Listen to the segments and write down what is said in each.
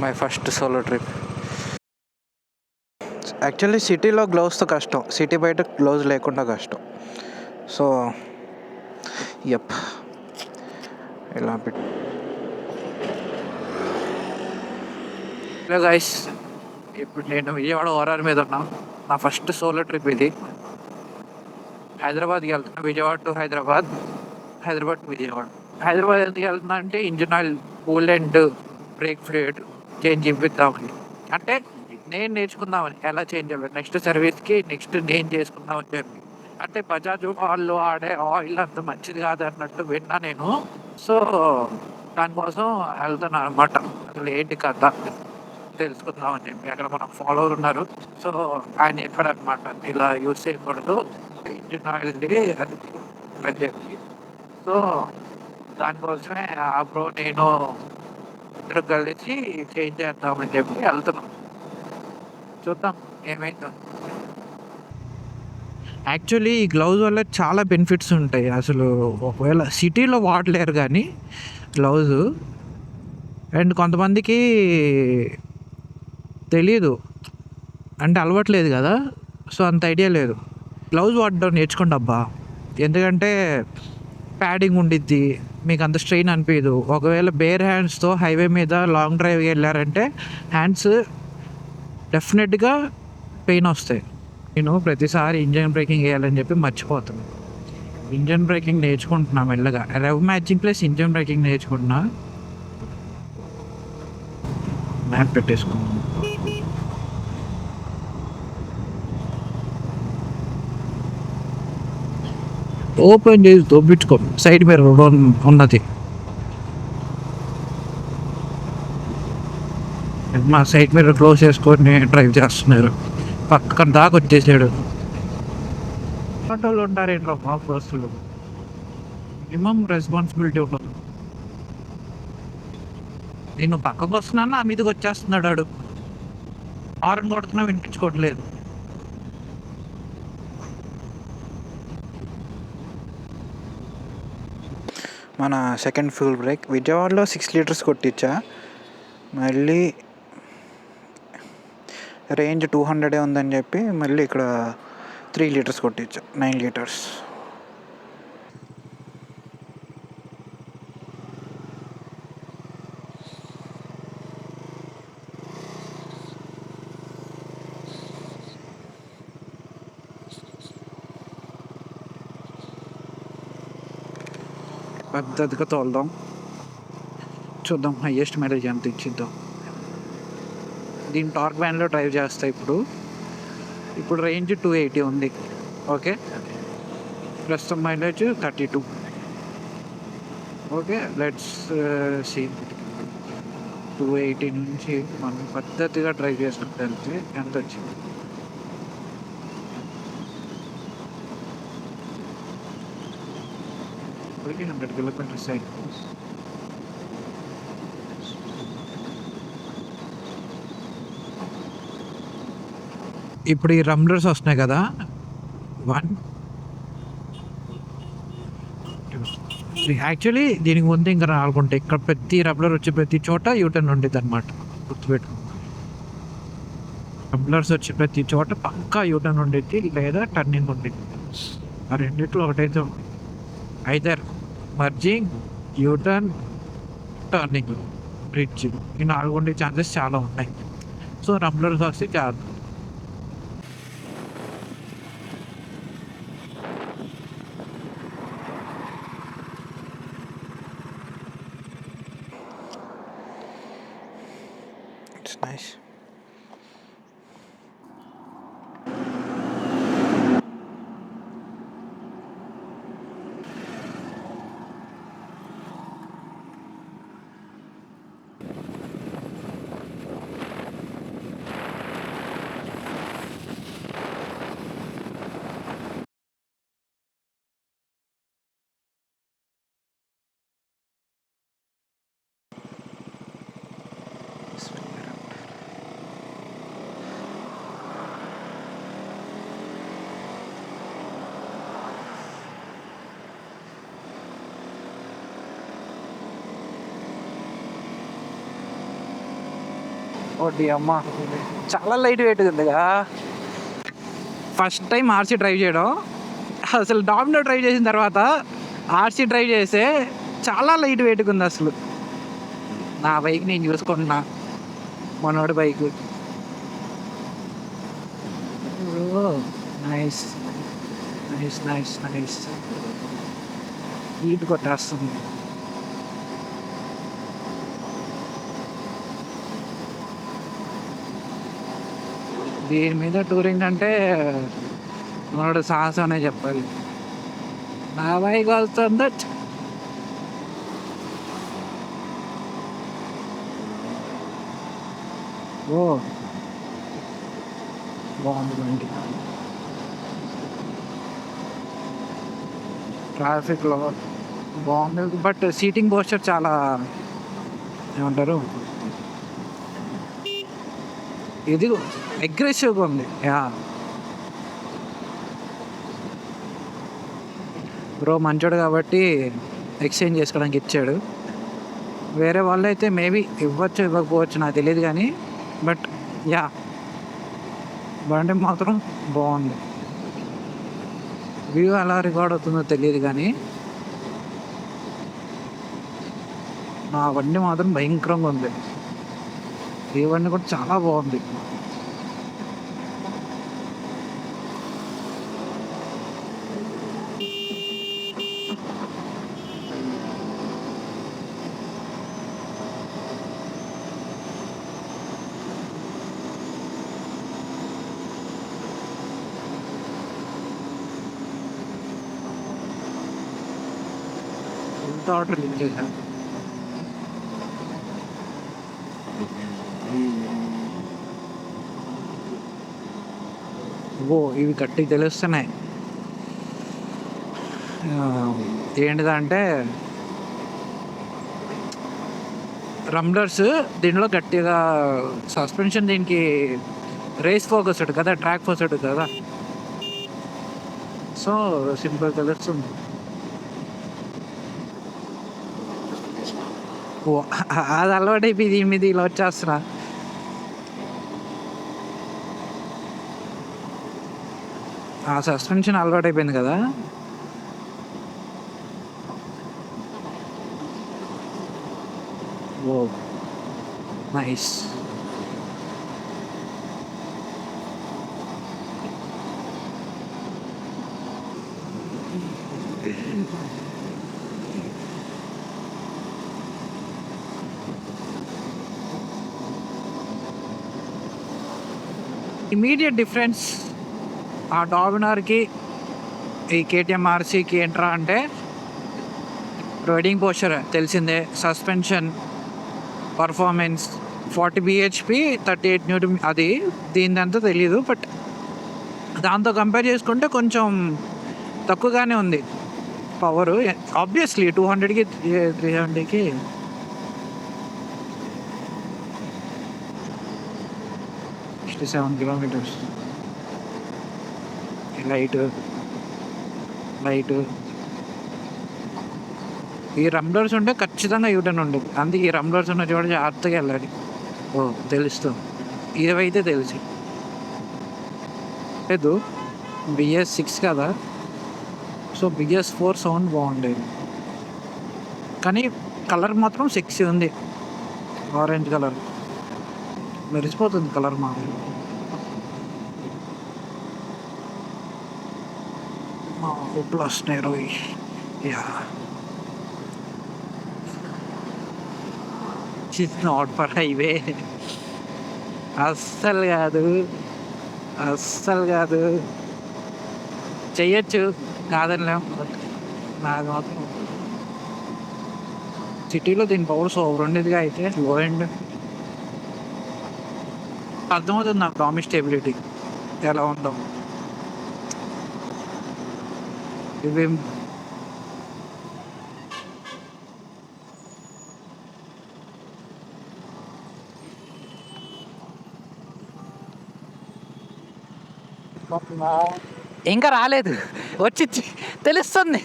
My first solo trip. Actually సిటీలో గ్లౌస్తో కష్టం, city బయట గ్లౌజ్ లేకుండా కష్టం. సో యప్ ఇలా పెట్టి. హలో గైస్, ఇప్పుడు నేను విజయవాడ ఓఆర్ఆర్ మీద ఉన్నా. నా ఫస్ట్ సోలో ట్రిప్ ఇది. హైదరాబాద్కి వెళ్తున్నా, విజయవాడ టు హైదరాబాద్, హైదరాబాద్ టు విజయవాడ. హైదరాబాద్ ఎందుకు వెళ్తున్నా అంటే engine oil, cool and brake fluid change ఇప్పిద్దామని. అంటే నేను నేర్చుకుందామని ఎలా చేంజ్ అవ్వాలి, నెక్స్ట్ సర్వీస్కి నెక్స్ట్ నేను చేసుకుందామని చెప్పి. అంటే బజాజ్ వాళ్ళు ఆడే ఆయిల్ అంత మంచిది కాదు అన్నట్టు విన్నా నేను. సో దానికోసం వెళ్తున్నా అనమాట. అసలు ఏంటి కథ తెలుసుకుందామని చెప్పి. అక్కడ మనకు ఫాలోవర్ ఉన్నారు. సో ఆయన చెప్పాడనమాట, ఇలా యూజ్ చేయకూడదు ఇంజిన్ ఆయిల్ది అది అని చెప్పి. సో దానికోసమే ఆ బ్రో నేను ఇద్దరు కలిసి చేంజ్ చేద్దామని చెప్పి వెళ్తున్నాం. చూద్దాం ఏమైందో. యాక్చువల్లీ ఈ గ్లౌజ్ వల్ల చాలా బెనిఫిట్స్ ఉంటాయి. అసలు ఒకవేళ సిటీలో వాడలేరు కానీ గ్లౌజు, అండ్ కొంతమందికి తెలీదు, అంటే అలవాట్లేదు కదా, సో అంత ఐడియా లేదు. గ్లౌజ్ వాడడం నేర్చుకోండి అబ్బా, ఎందుకంటే ప్యాడింగ్ ఉండిద్ది, మీకు అంత స్ట్రెయిన్ అనిపించదు. ఒకవేళ బేర్ హ్యాండ్స్తో హైవే మీద లాంగ్ డ్రైవ్ వెళ్ళారంటే హ్యాండ్స్ డెఫినెట్గా పెయిన్ వస్తాయి. నేను ప్రతిసారి ఇంజన్ బ్రేకింగ్ వేయాలని చెప్పి మర్చిపోతాను. ఇంజన్ బ్రేకింగ్ నేర్చుకుంటున్నా మెల్లగా. Rev matching plus engine braking నేర్చుకుంటున్నా. మ్యాప్ పెట్టేసుకున్నాను. ఓపెన్ చేసి దొబ్బించుకో, సైడ్ మిర్రర్ ఉన్నది. మా సైడ్ మిర్రర్ క్లోజ్ చేసుకొని డ్రైవ్ చేస్తున్నారు. పక్కన దాకా వచ్చేసాడు. ఆటోలు ఉంటారేంట్రా మా బస్సులు, మినిమం రెస్పాన్సిబిలిటీ ఉండదు. నేను పక్కకు వస్తున్నాను, నా మీదకి వచ్చేస్తున్నాడు వాడు. హార్న్ కొడుతున్నా వినిపించుకోవట్లేదు. మన సెకండ్ ఫ్యూల్ బ్రేక్. విజయవాడలో 6 లీటర్స్ కొట్టించా, మళ్ళీ రేంజ్ 200 ఉందని చెప్పి మళ్ళీ ఇక్కడ 3 లీటర్స్ కొట్టించా, 9 లీటర్స్. పద్ధతిగా తోలుదాం, చూద్దాం హైయెస్ట్ మైలేజ్ ఎంత ఇచ్చిద్దాం. దీని టార్క్ బ్యాండ్లో డ్రైవ్ చేస్తా. ఇప్పుడు రేంజ్ 280 ఉంది. ఓకే, ప్రస్తుతం మైలేజ్ 32. Okay, let's see. 280 నుంచి మనం పద్ధతిగా డ్రైవ్ చేసుకుంటూ వెళ్తే ఎంత వచ్చింది. ఇప్పటికీ 100 కిలోమీటర్స్ అయింది. ఇప్పుడు ఈ రంబ్లర్స్ వస్తున్నాయి కదా, 1 2 యాక్చువల్లీ దీనికి ముందు ఇంకా రానుకుంటే ఇక్కడ ప్రతి రంబ్లర్ వచ్చి ప్రతి చోట యూటర్న్ ఉండేది అనమాట. గుర్తుపెట్టు, రంబ్లర్స్ వచ్చి ప్రతి చోట పక్కా యూటర్న్ ఉండేది లేదా టర్నింగ్ ఉండేది. ఆ రెండిట్లో ఒకటైతే ఉంది. Either merging, U turn, turning, bridge, ఈ 4 ఉండే ఛాన్సెస్ చాలా ఉన్నాయి. సో రంబ్లర్స్ వస్తే చాలు. It's nice. ఓటి అమ్మ, చాలా లైట్ వెయిట్ ఉందిగా. ఫస్ట్ టైం ఆర్సీ డ్రైవ్ చేయడం, అసలు డామినో డ్రైవ్ చేసిన తర్వాత ఆర్సీ డ్రైవ్ చేస్తే చాలా లైట్ వెయిట్గా ఉంది అసలు. నా బైక్ నేను చూసుకుంటున్నా, మనోడి bike. Nice nice nice nice, heat కొట్టేస్తుంది. దీని మీద టూరింగ్ అంటే మనోడు సాహసం అనే చెప్పాలి. నా బైక్ వస్తుందో ఓ బాగుంది బండి. ట్రాఫిక్లో బాగుంది, బట్ సీటింగ్ పోస్చర్ చాలా ఏమంటారు, ఇది అగ్రెసివ్గా ఉంది. యా బ్రో మంచోడు కాబట్టి ఎక్స్చేంజ్ చేసుకోవడానికి ఇచ్చాడు. వేరే వాళ్ళు అయితే మేబీ ఇవ్వచ్చు ఇవ్వకపోవచ్చు నాకు తెలియదు కానీ, బట్ యా బండి మాత్రం బాగుంది. వ్యూ ఎలా రికార్డ్ అవుతుందో తెలియదు కానీ నా బండి మాత్రం భయంకరంగా ఉంది. ఈ బండి కూడా చాలా బాగుంది. ఎంత ఆర్డర్ లింక్ చేశాను. ఓ ఇవి గట్టిగా తెలుస్తున్నాయి. ఏంటిదంటే రంబ్లర్స్ దీనిలో గట్టిగా సస్పెన్షన్, దీనికి రేస్ ఫోకస్డ్ కదా, ట్రాక్ ఫోకస్డ్ కదా, సో సింపుల్ తెలుస్తుంది. ఓ అది అలవాటు అయిపోయి దీని మీద ఇలా వచ్చేస్తున్నా. ఆ సస్పెన్షన్ అలవాటు అయిపోయింది కదా. ఓ నైస్. ఇమీడియట్ డిఫరెన్స్ ఆ డామినార్కి ఈ కేటీఎం ఆర్సీకి ఏంట్రా అంటే, రైడింగ్ పోస్చర్ తెలిసిందే, సస్పెన్షన్ పర్ఫార్మెన్స్ 40 bhp 38 Nm, అది దీనిదంతా తెలియదు, బట్ దాంతో కంపేర్ చేసుకుంటే కొంచెం తక్కువగానే ఉంది పవర్. ఆబ్వియస్లీ 200కి 300కి 67 kilometers. లైట్ ఈ రంబ్లర్స్ ఉంటే ఖచ్చితంగా యూటర్న్ ఉండదు, అందుకే ఈ రంబ్లర్స్ ఉన్న చోట జాగ్రత్తగా వెళ్ళాలి. ఓ తెలుస్తుంది, ఇవైతే తెలిసి లేదు. BS6 కదా, సో BS4 సౌండ్ బాగుండేది, కానీ కలర్ మాత్రం సెక్సీ ఉంది. ఆరెంజ్ కలర్ మెరిసిపోతుంది కలర్ మాత్రం. Plus narrow, yeah it's not for highway. అస్సలు కాదు చెయ్యొచ్చు, కాదనిలేం, నాకు మాత్రం సిటీలో దీని పవర్ సూపర్ ఉండేదిగా. అయితే లో ఎండ్ అర్థమవుతుంది నాకు డామి స్టెబిలిటీ ఎలా ఉందో. ఇవేం ఇంకా రాలేదు, వచ్చి తెలుస్తుంది.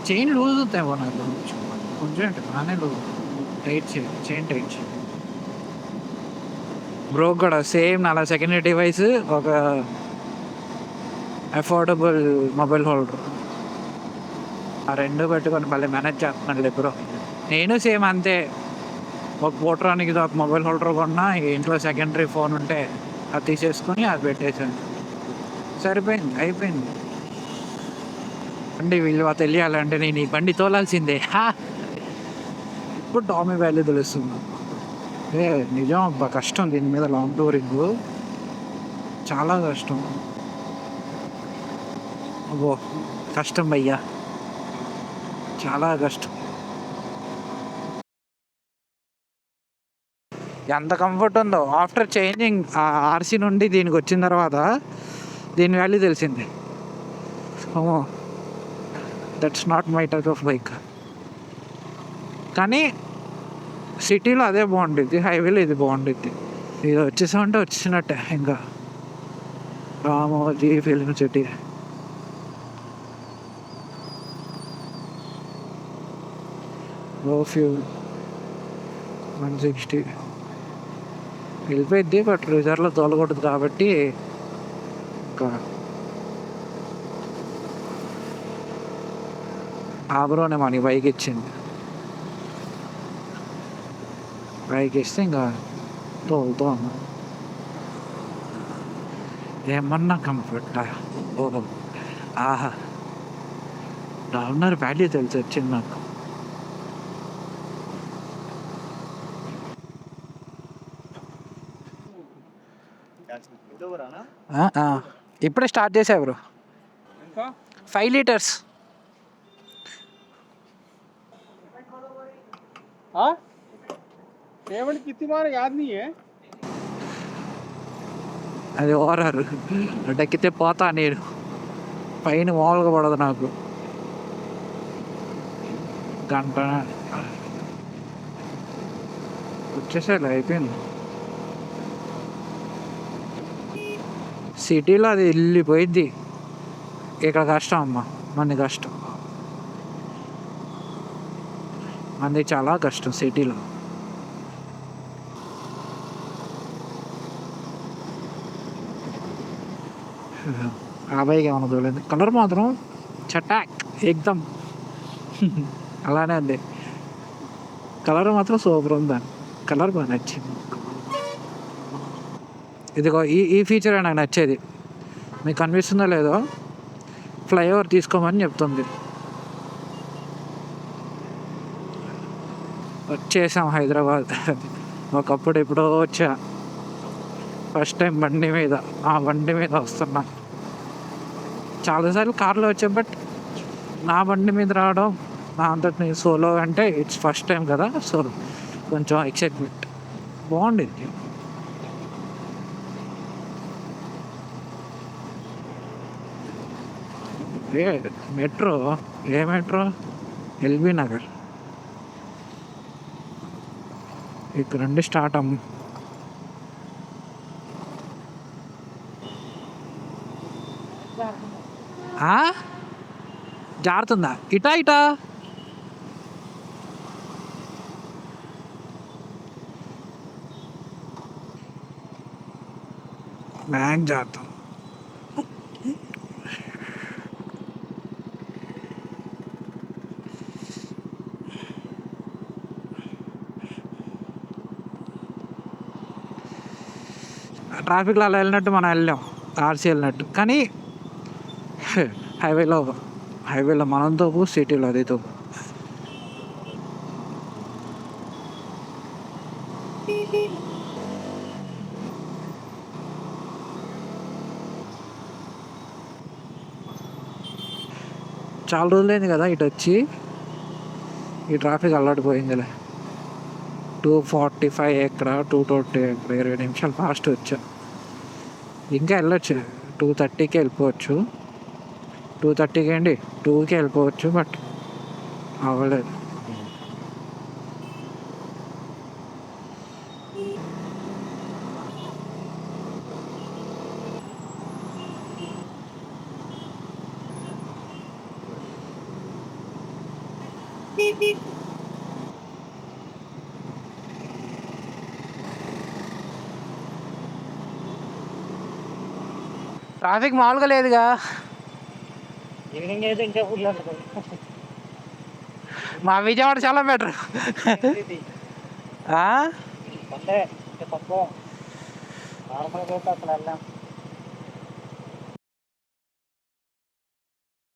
చైన్ లూజ్ అవుతాయి నాకు కొంచెం, బాగానే లూజ్. టైట్ చేయండి, చైన్ టైట్ చేయండి. బ్రో కూడా సేమ్ అలా సెకండ్ డివైస్, ఒక అఫోర్డబుల్ మొబైల్ హోల్డర్, ఆ రెండు పెట్టుకొని మళ్ళీ మేనేజ్ చేస్తున్నాడు బ్రో. నేను సేమ్ అంతే, ఒక పోట్రానికి ఇది ఒక మొబైల్ హోల్డర్ కొన్నా, ఇంట్లో సెకండరీ ఫోన్ ఉంటే అది తీసేసుకొని అది పెట్టేసాను, సరిపోయింది, అయిపోయింది. బండి విలువ తెలియాలంటే నేను ఈ బండి తోలాల్సిందే. ఇప్పుడు టామీ వాల్యూ తెలుస్తుంది. ఏ నిజం అబ్బా, కష్టం దీని మీద లాంగ్ టూరింగ్, చాలా కష్టం. అబ్బో కష్టం భయ్యా, చాలా కష్టం. ఎంత కంఫర్ట్ ఉందో ఆఫ్టర్ చేంజింగ్ ఆర్సీ నుండి దీనికి వచ్చిన తర్వాత దీని వాల్యూ తెలిసింది. Oh that's not my type of bike. కానీ సిటీలో అదే బాగుంటుంది, హైవేలో ఇది బాగుంటుంది. ఇది వచ్చేసామంటే వచ్చినట్టే ఇంకా రామోజీ ఫిలిం సిటీ. లో ఫ్యూల్ 160 వెళ్ళిపోయింది, బట్ రిజర్వ్లో తోలకూడదు కాబట్టి ఇంకా ఆబ్రోనే మనకి బైక్ ఇచ్చింది. బైక్ ఇస్తే ఇంకా తోలుతూ ఉన్నా. ఏమన్నా కంఫర్ట్, ఓహో ఆహా, రావున్నారు వాల్యూ తెలిసి వచ్చింది నాకు. ఇప్పుడే స్టార్ట్ చేసా బ్రో, 5 లీటర్స్. అది ఓవర్ డెక్కితే పోతా నేను, పైన మామూలుగా పడదు నాకు. గంట వచ్చేసేలా అయిపోయింది. సిటీలో అది వెళ్ళిపోయింది, ఇక్కడ కష్టం అమ్మ, మంది కష్టం, మంది చాలా కష్టం సిటీలో. ఆ బైక్ ఏమన్నా చూడలేదు, కలర్ మాత్రం చటాక్ ఎక్దమ్ అలానే ఉంది, కలర్ మాత్రం సూపర్ ఉంది, కలర్ బాగా నచ్చింది. ఇదిగో ఈ ఫీచర్ నాకు నచ్చేది, మీకు కనిపిస్తుందో లేదో, ఫ్లైఓవర్ తీసుకోమని చెప్తుంది. వచ్చేసాం హైదరాబాద్. ఒకప్పుడు ఎప్పుడో వచ్చా, ఫస్ట్ టైం బండి మీద, ఆ బండి మీద వస్తున్నా. చాలాసార్లు కార్లో వచ్చా, బట్ నా బండి మీద రావడం, నా అంతటి నేను సోలో అంటే ఇట్స్ ఫస్ట్ టైం కదా, సో కొంచెం ఎక్సైట్మెంట్, బాగుండేది. మెట్రో, ఏ మెట్రో, ఎల్బీ నగర్, ఇక్కడ నుండి స్టార్ట్ అమ్మ. జారుతుందా ఇటా ఇటా? బ్యాంక్ జారుతాం. ట్రాఫిక్లో అలా వెళ్ళినట్టు మనం వెళ్ళాం, ఆర్సీ వెళ్ళినట్టు. కానీ హైవేలో మనం తోపు, సిటీలో అది తోపు. చాలా రోజులైంది కదా ఇటు వచ్చి, ఈ ట్రాఫిక్ అల్లాడిపోయిందిలే. 245 ఎక్కడ, 220 ఎక్కడ, 20 నిమిషాలు ఫాస్ట్ వచ్చా. ఇంకా వెళ్ళొచ్చు, 230కి వెళ్ళిపోవచ్చు, 230కి అండి 2కి వెళ్ళిపోవచ్చు, బట్ అవ్వలేదు. ట్రాఫిక్ మామూలుగా లేదుగా. ఈవినింగ్ అయితే ఇంకా ఫుల్ ఉంటుంది. మా విజయవాడ చాలా బెటర్. అంటే తక్కువ నార్మల్గా అయితే అక్కడ వెళ్ళాం.